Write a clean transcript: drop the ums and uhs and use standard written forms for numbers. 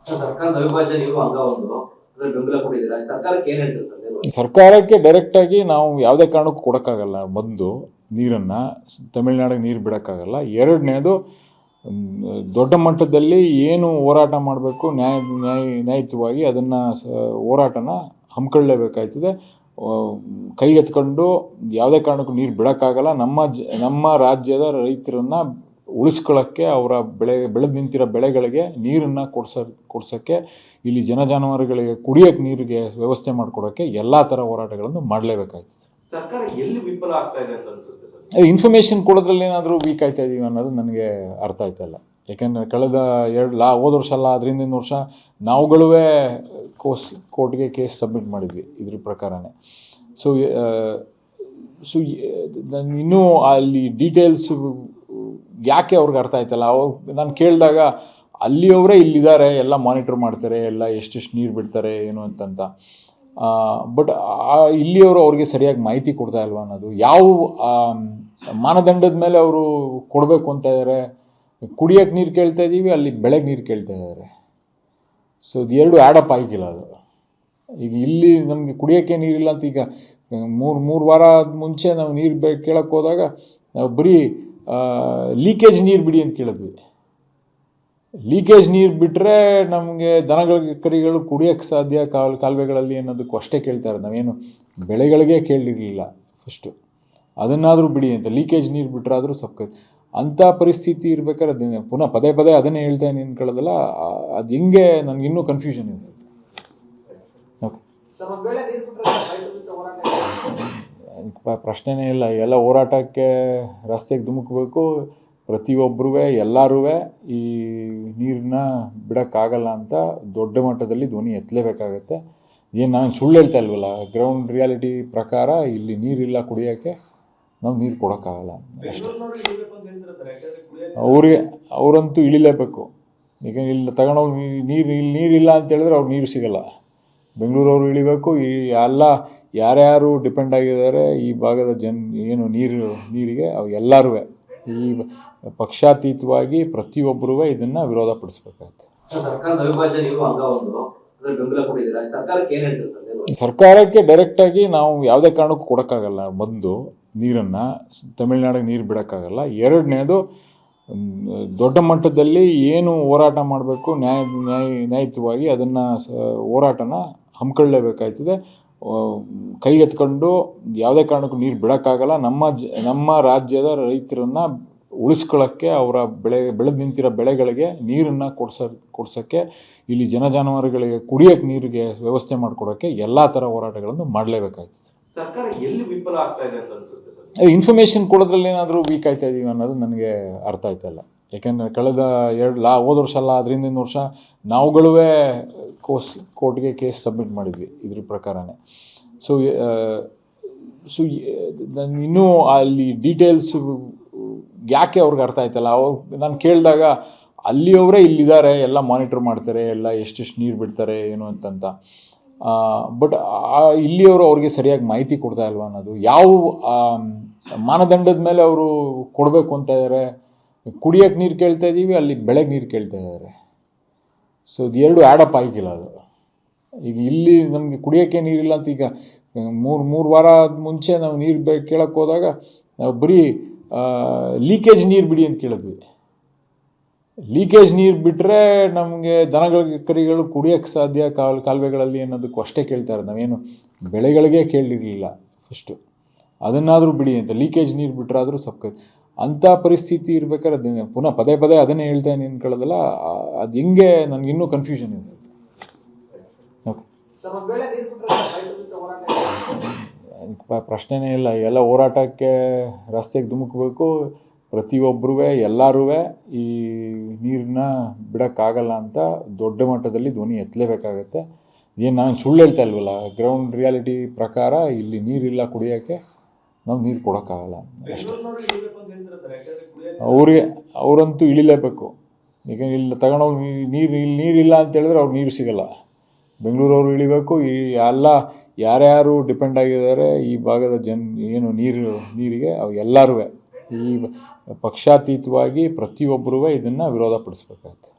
ಸರ್ಕಾರದ ಅವಿಭಾಜ್ಯ ನೀವು ಅಂಗ ಒಂದು ಅದರ ಬೆಂಬಲ ಕೊಟ್ಟಿದ್ದೀರಾ. ಸರ್ಕಾರಕ್ಕೆ ಏನು ಹೇಳ್ತಿರ್ತಾರೆ? ಸರ್ಕಾರಕ್ಕೆ ಡೈರೆಕ್ಟಾಗಿ ನಾವು ಯಾವುದೇ ಕಾರಣಕ್ಕೂ ಕೊಡೋಕ್ಕಾಗಲ್ಲ. ಒಂದು ನೀರನ್ನು ತಮಿಳ್ನಾಡಿಗೆ ನೀರು ಬಿಡೋಕ್ಕಾಗಲ್ಲ. ಎರಡನೇದು ದೊಡ್ಡ ಮಟ್ಟದಲ್ಲಿ ಏನು ಹೋರಾಟ ಮಾಡಬೇಕು ನ್ಯಾಯಯುತವಾಗಿ ಅದನ್ನು ಹೋರಾಟನ ಹಮ್ಮಿಕೊಳ್ಳಲೇಬೇಕಾಯ್ತದೆ. ಕೈಗೆತ್ಕೊಂಡು ಯಾವುದೇ ಕಾರಣಕ್ಕೂ ನೀರು ಬಿಡೋಕ್ಕಾಗಲ್ಲ. ನಮ್ಮ ರಾಜ್ಯದ ರೈತರನ್ನು ಉಳಿಸ್ಕೊಳ್ಳೋಕ್ಕೆ, ಅವರ ಬೆಳೆದು ನಿಂತಿರೋ ಬೆಳೆಗಳಿಗೆ ನೀರನ್ನು ಕೊಡ್ಸೋಕ್ಕೆ, ಇಲ್ಲಿ ಜಾನುವಾರುಗಳಿಗೆ ಕುಡಿಯೋಕ್ಕೆ ನೀರಿಗೆ ವ್ಯವಸ್ಥೆ ಮಾಡಿಕೊಡೋಕ್ಕೆ ಎಲ್ಲ ಥರ ಹೋರಾಟಗಳನ್ನು ಮಾಡಲೇಬೇಕಾಯ್ತದೆ. ಸರ್ಕಾರ ಎಲ್ಲಿ ವಿಫಲ ಆಗ್ತಾ ಇದೆ ಅಂತ ಅನ್ಸುತ್ತೆ ಸರ್? ಇನ್ಫಾರ್ಮೇಷನ್ ಕೊಡೋದ್ರಲ್ಲಿ ಏನಾದರೂ ವೀಕ್ ಆಯ್ತಾ ಇದೀವಿ ಅನ್ನೋದು ನನಗೆ ಅರ್ಥ ಆಯ್ತಲ್ಲ. ಯಾಕೆಂದರೆ ಕಳೆದ ಹೋದ ವರ್ಷ ಅಲ್ಲ, ಅದರಿಂದ ವರ್ಷ ನಾವುಗಳೇ ಕೋರ್ಟ್ಗೆ ಕೇಸ್ ಸಬ್ಮಿಟ್ ಮಾಡಿದ್ವಿ ಇದ್ರ ಪ್ರಕಾರನೇ. ಸೊ ಇನ್ನೂ ಅಲ್ಲಿ ಡೀಟೇಲ್ಸ್ ಯಾಕೆ ಅವ್ರಿಗೆ ಅರ್ಥ ಆಯ್ತಲ್ಲ. ನಾನು ಕೇಳಿದಾಗ ಅಲ್ಲಿಯವರೇ ಇಲ್ಲಿದ್ದಾರೆ, ಎಲ್ಲ ಮಾನಿಟ್ರ್ ಮಾಡ್ತಾರೆ, ಎಲ್ಲ ಎಷ್ಟೆಷ್ಟು ನೀರು ಬಿಡ್ತಾರೆ ಏನು ಅಂತಂತ. ಬಟ್ ಇಲ್ಲಿಯವರು ಅವ್ರಿಗೆ ಸರಿಯಾಗಿ ಮಾಹಿತಿ ಕೊಡ್ತಾ ಇಲ್ವಾ ಅನ್ನೋದು, ಯಾವ ಮಾನದಂಡದ ಮೇಲೆ ಅವರು ಕೊಡಬೇಕು ಅಂತ ಇದ್ದಾರೆ. ಕುಡಿಯೋಕ್ಕೆ ನೀರು ಕೇಳ್ತಾ ಇದ್ದೀವಿ, ಅಲ್ಲಿ ಬೆಳೆಗೆ ನೀರು ಕೇಳ್ತಾ ಇದ್ದಾರೆ. ಸೊ ಇದು ಎರಡು ಆ್ಯಡಪ್ ಆಗಿಲ್ಲ ಅದು. ಈಗ ಇಲ್ಲಿ ನಮಗೆ ಕುಡಿಯೋಕ್ಕೆ ನೀರಿಲ್ಲ ಅಂತ ಈಗ ಮೂರು ವಾರ ಮುಂಚೆ ನಾವು ನೀರು ಕೇಳಕ್ಕೆ ಹೋದಾಗ ನಾವು ಬರೀ ಲೀಕೇಜ್ ನೀರು ಬಿಡಿ ಅಂತ ಕೇಳಿದ್ವಿ. ಲೀಕೇಜ್ ನೀರು ಬಿಟ್ಟರೆ ನಮಗೆ ದನಗಳಿಗೆ ಕರಿಗಳು ಕುಡಿಯೋಕ್ಕೆ ಸಾಧ್ಯ ಕಾಲುವೆಗಳಲ್ಲಿ ಅನ್ನೋದಕ್ಕೂ ಅಷ್ಟೇ ಕೇಳ್ತಾ ಇರೋದು. ನಾವೇನು ಬೆಳೆಗಳಿಗೆ ಕೇಳಿರಲಿಲ್ಲ ಫಸ್ಟು. ಅದನ್ನಾದರೂ ಬಿಡಿ ಅಂತ. ಲೀಕೇಜ್ ನೀರು ಬಿಟ್ಟರಾದರೂ ಅಂಥ ಪರಿಸ್ಥಿತಿ ಇರ್ಬೇಕಾದ್ರೆ ಪುನಃ ಪದೇ ಅದನ್ನೇ ಹೇಳ್ತಾ ನಿಂತ್ಕೊಳ್ಳೋದಲ್ಲ. ಅದು ಹೆಂಗೆ ನನಗಿನ್ನೂ ಕನ್ಫ್ಯೂಷನ್ ಇದೆ. ಓಕೆ, ಪ್ರಶ್ನೆನೇ ಇಲ್ಲ. ಎಲ್ಲ ಹೋರಾಟಕ್ಕೆ ರಸ್ತೆಗೆ ಧುಮುಕಬೇಕು. ಪ್ರತಿಯೊಬ್ಬರೂ ಎಲ್ಲರೂ ಈ ನೀರನ್ನ ಬಿಡೋಕ್ಕಾಗಲ್ಲ ಅಂತ ದೊಡ್ಡ ಮಟ್ಟದಲ್ಲಿ ಧ್ವನಿ ಎತ್ತಲೇಬೇಕಾಗತ್ತೆ. ಏನು ನಾನು ಸುಳ್ಳು ಹೇಳ್ತಾ ಇಲ್ವಲ್ಲ. ಗ್ರೌಂಡ್ ರಿಯಾಲಿಟಿ ಪ್ರಕಾರ ಇಲ್ಲಿ ನೀರಿಲ್ಲ, ಕುಡಿಯೋಕ್ಕೆ ನಾವು ನೀರು ಕೊಡೋಕ್ಕಾಗಲ್ಲ ಅಷ್ಟೇ. ಅವರಂತೂ ಇಳಿಲೇಬೇಕು. ಈಗ ಇಲ್ಲಿ ತಗೊಂಡೋಗಿ ನೀರಿಲ್ಲ ಅಂತ ಹೇಳಿದ್ರೆ ಅವ್ರು ನೀರು ಸಿಗಲ್ಲ. ಬೆಂಗಳೂರವರು ಇಳಿಬೇಕು. ಎಲ್ಲ ಯಾರ್ಯಾರು ಡಿಪೆಂಡ್ ಆಗಿದ್ದಾರೆ ಈ ಭಾಗದ ಏನು ನೀರಿಗೆ ಅವು ಎಲ್ಲರೂ ಈ ಪಕ್ಷಾತೀತವಾಗಿ ಪ್ರತಿಯೊಬ್ಬರೂ ಇದನ್ನು ವಿರೋಧ ಪಡಿಸ್ಬೇಕಾಗತ್ತೆ. ಸರ್ಕಾರದ ಅವಿಭಾಜ್ಯ ನೀವು ಅಂಗ ಒಂದು ಅದರ ಬೆಂಬಲ ಕೊಟ್ಟಿದ್ದೀರಾ. ಸರ್ಕಾರಕ್ಕೆ ಏನು ಹೇಳ್ತಿರ್ತಾರೆ? ಸರ್ಕಾರಕ್ಕೆ ಡೈರೆಕ್ಟಾಗಿ ನಾವು ಯಾವುದೇ ಕಾರಣಕ್ಕೂ ಕೊಡೋಕ್ಕಾಗಲ್ಲ. ಒಂದು ನೀರನ್ನು ತಮಿಳ್ನಾಡಿಗೆ ನೀರು ಬಿಡೋಕ್ಕಾಗಲ್ಲ. ಎರಡನೇದು ದೊಡ್ಡ ಮಟ್ಟದಲ್ಲಿ ಏನು ಹೋರಾಟ ಮಾಡಬೇಕು ನ್ಯಾಯಯುತವಾಗಿ ಅದನ್ನು ಹೋರಾಟನ ಹಮ್ಮಿಕೊಳ್ಳಲೇಬೇಕಾಯ್ತದೆ. ಕೈಗೆತ್ಕೊಂಡು ಯಾವುದೇ ಕಾರಣಕ್ಕೂ ನೀರು ಬಿಡೋಕ್ಕಾಗಲ್ಲ. ನಮ್ಮ ರಾಜ್ಯದ ರೈತರನ್ನು ಉಳಿಸ್ಕೊಳ್ಳೋಕ್ಕೆ, ಅವರ ಬೆಳೆದು ನಿಂತಿರೋ ಬೆಳೆಗಳಿಗೆ ನೀರನ್ನು ಕೊಡ್ಸೋಕ್ಕೆ, ಇಲ್ಲಿ ಜಾನುವಾರುಗಳಿಗೆ ಕುಡಿಯೋಕ್ಕೆ ನೀರಿಗೆ ವ್ಯವಸ್ಥೆ ಮಾಡಿಕೊಡೋಕ್ಕೆ ಎಲ್ಲ ಥರ ಹೋರಾಟಗಳನ್ನು ಮಾಡಲೇಬೇಕಾಯ್ತದೆ. ಸರ್ಕಾರ ಎಲ್ಲಿ ವಿಫಲ ಆಗ್ತಾ ಇದೆ ಅಂತ ಅನ್ಸುತ್ತೆ ಸರ್? ಇನ್ಫಾರ್ಮೇಷನ್ ಕೊಡೋದ್ರಲ್ಲಿ ಏನಾದರೂ ವೀಕ್ ಆಯ್ತಾ ಇದೀವಿ ಅನ್ನೋದು ನನಗೆ ಅರ್ಥ ಆಯ್ತಲ್ಲ. ಯಾಕೆಂದರೆ ಕಳೆದ ಹೋದ ವರ್ಷ ಅಲ್ಲ, ಅದರಿಂದ ವರ್ಷ ನಾವುಗಳೇ ಕೋರ್ಟ್ಗೆ ಕೇಸ್ ಸಬ್ಮಿಟ್ ಮಾಡಿದ್ವಿ ಇದ್ರ ಪ್ರಕಾರನೇ. ಸೊ ಇನ್ನೂ ಅಲ್ಲಿ ಡೀಟೇಲ್ಸ್ ಯಾಕೆ ಅವ್ರಿಗೆ ಅರ್ಥ ಆಯ್ತಲ್ಲ. ನಾನು ಕೇಳಿದಾಗ ಅಲ್ಲಿಯವರೇ ಇಲ್ಲಿದ್ದಾರೆ, ಎಲ್ಲ ಮಾನಿಟ್ರ್ ಮಾಡ್ತಾರೆ, ಎಲ್ಲ ಎಷ್ಟೆಷ್ಟು ನೀರು ಬಿಡ್ತಾರೆ ಏನು ಅಂತಂತ. ಬಟ್ ಇಲ್ಲಿಯವರು ಅವ್ರಿಗೆ ಸರಿಯಾಗಿ ಮಾಹಿತಿ ಕೊಡ್ತಾ ಇಲ್ವಾ ಅನ್ನೋದು, ಯಾವ ಮಾನದಂಡದ ಮೇಲೆ ಅವರು ಕೊಡಬೇಕು ಅಂತ ಇದ್ದಾರೆ. ಕುಡಿಯೋಕ್ಕೆ ನೀರು ಕೇಳ್ತಾ ಇದ್ದೀವಿ, ಅಲ್ಲಿ ಬೆಳೆಗೆ ನೀರು ಕೇಳ್ತಾ ಇದ್ದಾರೆ. ಸೊ ಇದು ಎರಡು ಆ್ಯಡಪ್ ಆಗಿಲ್ಲ ಅದು. ಈಗ ಇಲ್ಲಿ ನಮಗೆ ಕುಡಿಯೋಕ್ಕೆ ನೀರಿಲ್ಲ ಅಂತ ಈಗ ಮೂರು ವಾರ ಮುಂಚೆ ನಾವು ನೀರು ಕೇಳಕ್ಕೆ ಹೋದಾಗ ನಾವು ಬರೀ ಲೀಕೇಜ್ ನೀರು ಬಿಡಿ ಅಂತ ಕೇಳಿದ್ವಿ. ಲೀಕೇಜ್ ನೀರು ಬಿಟ್ಟರೆ ನಮಗೆ ದನಗಳಿಗೆ ಕರಿಗಳು ಕುಡಿಯೋಕ್ಕೆ ಸಾಧ್ಯ ಕಾಲುವೆಗಳಲ್ಲಿ ಅನ್ನೋದಕ್ಕೂ ಅಷ್ಟೇ ಕೇಳ್ತಾ ಇರೋದು. ನಾವೇನು ಬೆಳೆಗಳಿಗೆ ಕೇಳಿರಲಿಲ್ಲ ಫಸ್ಟು. ಅದನ್ನಾದರೂ ಬಿಡಿ ಅಂತ. ಲೀಕೇಜ್ ನೀರು ಬಿಟ್ಟರಾದರೂ ಅಂಥ ಪರಿಸ್ಥಿತಿ ಇರ್ಬೇಕಾದ್ರೆ ಪುನಃ ಪದೇ ಅದನ್ನೇ ಹೇಳ್ತಾ ನಿಂತ್ಕೊಳ್ಳೋದಲ್ಲ. ಅದು ಹೆಂಗೆ ನನಗಿನ್ನೂ ಕನ್ಫ್ಯೂಷನ್ ಇದೆ. ಓಕೆ, ಪ್ರಶ್ನೆನೇ ಇಲ್ಲ. ಎಲ್ಲ ಹೋರಾಟಕ್ಕೆ ರಸ್ತೆಗೆ ಧುಮುಕಬೇಕು. ಪ್ರತಿಯೊಬ್ಬರೂ ಎಲ್ಲರೂ ಈ ನೀರನ್ನ ಬಿಡೋಕ್ಕಾಗಲ್ಲ ಅಂತ ದೊಡ್ಡ ಮಟ್ಟದಲ್ಲಿ ಧ್ವನಿ ಎತ್ತಲೇಬೇಕಾಗತ್ತೆ. ಏನು ನಾನು ಸುಳ್ಳು ಹೇಳ್ತಾ ಇಲ್ವಲ್ಲ. ಗ್ರೌಂಡ್ ರಿಯಾಲಿಟಿ ಪ್ರಕಾರ ಇಲ್ಲಿ ನೀರಿಲ್ಲ, ಕುಡಿಯೋಕ್ಕೆ ನಾವು ನೀರು ಕೊಡೋಕ್ಕಾಗಲ್ಲ ಅಷ್ಟೇ. ಅವರಂತೂ ಇಳಿಲೇಬೇಕು. ಈಗ ಇಲ್ಲಿ ತಗೊಂಡೋಗಿ ನೀರಿಲ್ಲ ಅಂತ ಹೇಳಿದ್ರೆ ಅವ್ರು ನೀರು ಸಿಗಲ್ಲ. ಬೆಂಗಳೂರವರು ಇಳಿಬೇಕು. ಎಲ್ಲ ಯಾರ್ಯಾರು ಡಿಪೆಂಡ್ ಆಗಿದ್ದಾರೆ ಈ ಭಾಗದ ಏನು ನೀರಿಗೆ ಅವು ಎಲ್ಲರೂ ಈ ಪಕ್ಷಾತೀತವಾಗಿ ಪ್ರತಿಯೊಬ್ಬರೂ ಇದನ್ನು ವಿರೋಧ ಪಡಿಸ್ಬೇಕಾಗತ್ತೆ.